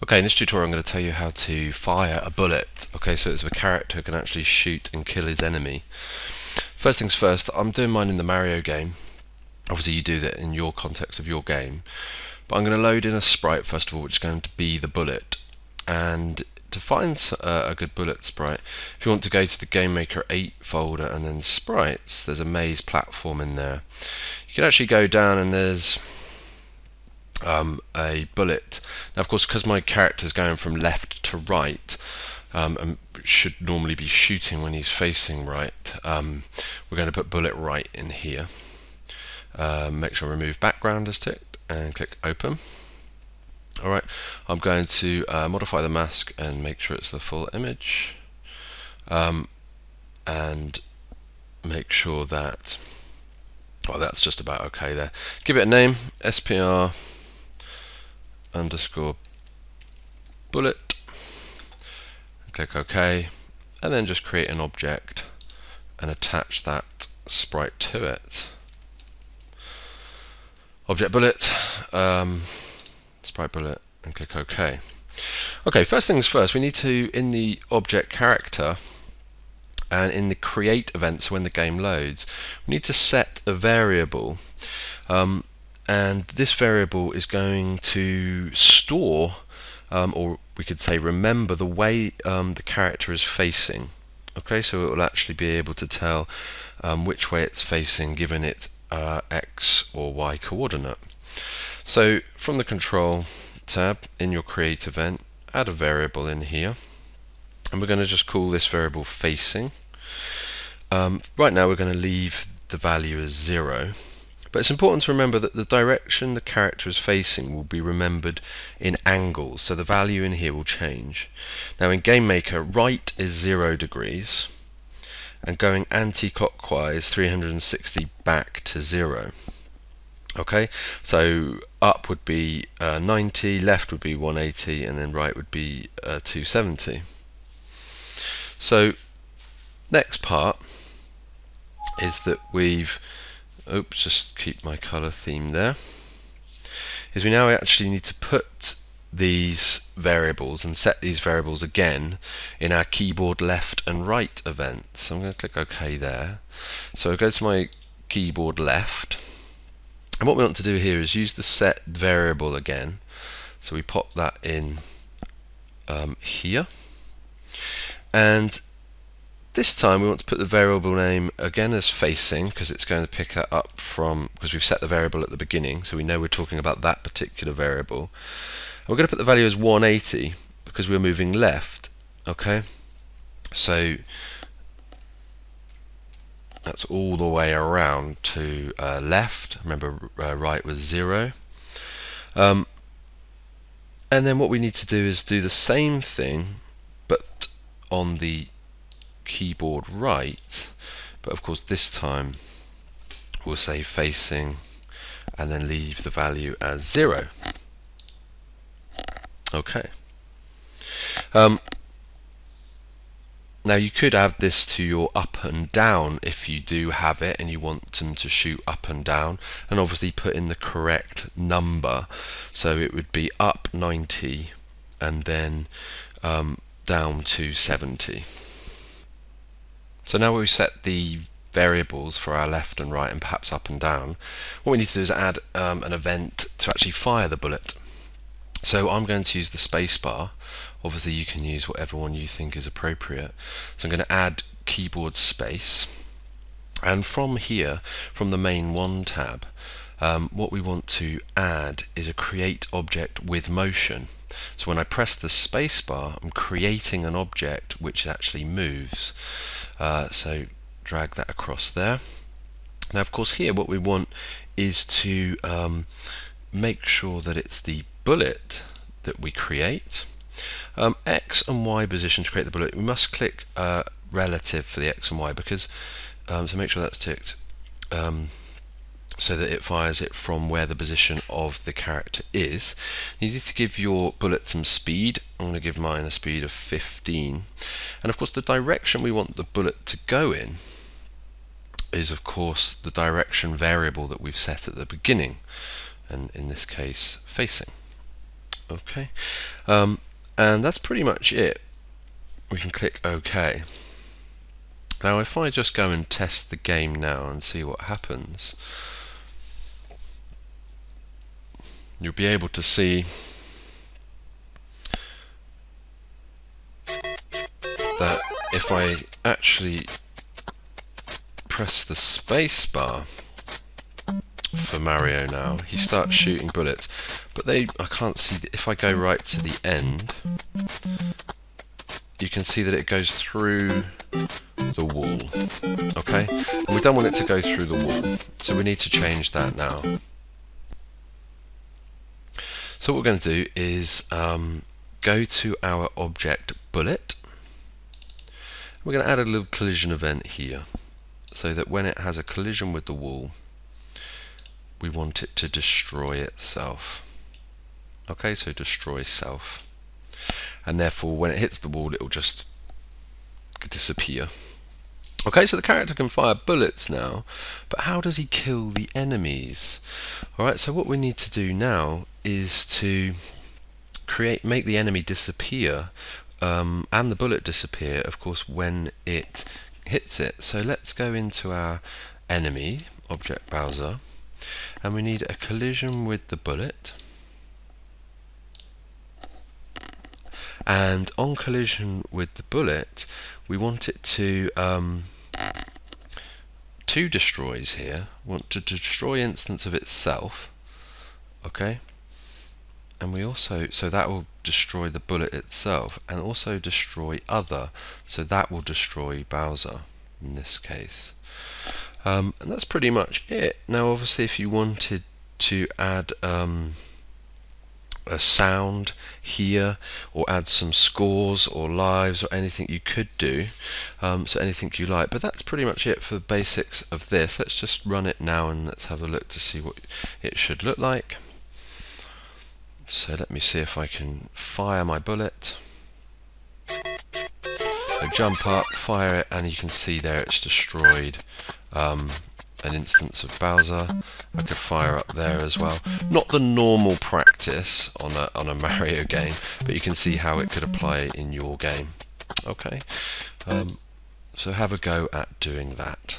Okay, in this tutorial I'm going to tell you how to fire a bullet. Okay, so it's a character who can actually shoot and kill his enemy. First things first, I'm doing mine in the Mario game. Obviously you do that in your context of your game. But I'm going to load in a sprite first of all, which is going to be the bullet. And to find a good bullet sprite, if you want to go to the GameMaker 8 folder and then sprites, there's a maze platform in there. You can actually go down and there's a bullet. Now of course, because my character is going from left to right and should normally be shooting when he's facing right, we're going to put bullet right in here. Make sure remove background is ticked and click open. Alright, I'm going to modify the mask and make sure it's the full image, and make sure that, well, that's just about okay there. Give it a name, SPR underscore bullet, click OK, and then just create an object and attach that sprite to it. Object bullet, sprite bullet, and click OK. Okay, first things first, we need to, in the object character and in the create event, so when the game loads, we need to set a variable, and this variable is going to store, or we could say remember, the way the character is facing. Okay, so it will actually be able to tell which way it's facing given its X or Y coordinate. So from the control tab in your create event, add a variable in here, and we're going to just call this variable facing. Right now we're going to leave the value as 0, but it's important to remember that the direction the character is facing will be remembered in angles, so the value in here will change. Now in GameMaker, right is 0 degrees, and going anti-clockwise 360 back to 0. Okay, so up would be 90, left would be 180, and then right would be 270. So next part is that we've, just keep my color theme there, is we now actually need to put these variables and set these variables again in our keyboard left and right event. So I'm going to click OK there. So I go to my keyboard left, and what we want to do here is use the set variable again. So we pop that in here, and this time we want to put the variable name again as facing, because it's going to pick that up from, because we've set the variable at the beginning, so we know we're talking about that particular variable. And we're going to put the value as 180 because we're moving left. Okay, so that's all the way around to left. Remember, right was 0. And then what we need to do is do the same thing, but on the keyboard right, but of course this time we'll say facing and then leave the value as 0. Okay. Now you could add this to your up and down if you do have it and you want them to shoot up and down, and obviously put in the correct number, so it would be up 90 and then down to 70. So now we've set the variables for our left and right and perhaps up and down, what we need to do is add an event to actually fire the bullet. So I'm going to use the spacebar. Obviously you can use whatever one you think is appropriate. So I'm going to add keyboard space, and from here, from the main 1 tab, what we want to add is a create object with motion. So when I press the spacebar, I'm creating an object which actually moves. So drag that across there. Now of course here what we want is to make sure that it's the bullet that we create. X and Y position to create the bullet, we must click relative for the X and Y, because so make sure that's ticked, so that it fires it from where the position of the character is. You need to give your bullet some speed. I'm going to give mine a speed of 15, and of course the direction we want the bullet to go in is of course the direction variable that we've set at the beginning, and in this case facing. Okay, and that's pretty much it. We can click OK. Now if I just go and test the game now and see what happens, you'll be able to see that if I actually press the space bar for Mario now, he starts shooting bullets, but I can't see, if I go right to the end, you can see that it goes through the wall. Okay, and we don't want it to go through the wall, so we need to change that now. So what we're going to do is go to our object bullet. We're going to add a little collision event here, so that when it has a collision with the wall, we want it to destroy itself. Okay, so destroy self. And therefore when it hits the wall, it will just disappear. Okay, so the character can fire bullets now, but how does he kill the enemies? Alright, so what we need to do now is to make the enemy disappear, and the bullet disappear, of course, when it hits it. So let's go into our enemy, object Bowser, and we need a collision with the bullet. And on collision with the bullet, we want it to two destroys here. We want to destroy instance of itself, okay? And we also, so that will destroy the bullet itself, and also destroy other, so that will destroy Bowser in this case. And that's pretty much it. Now obviously if you wanted to add a sound here, or add some scores or lives or anything, you could do, so anything you like, but that's pretty much it for the basics of this. Let's just run it now and let's have a look to see what it should look like. So let me see if I can fire my bullet. I jump up, fire it, and you can see there it's destroyed an instance of Bowser. I could fire up there as well. Not the normal practice on a Mario game, but you can see how it could apply in your game. Okay, so have a go at doing that.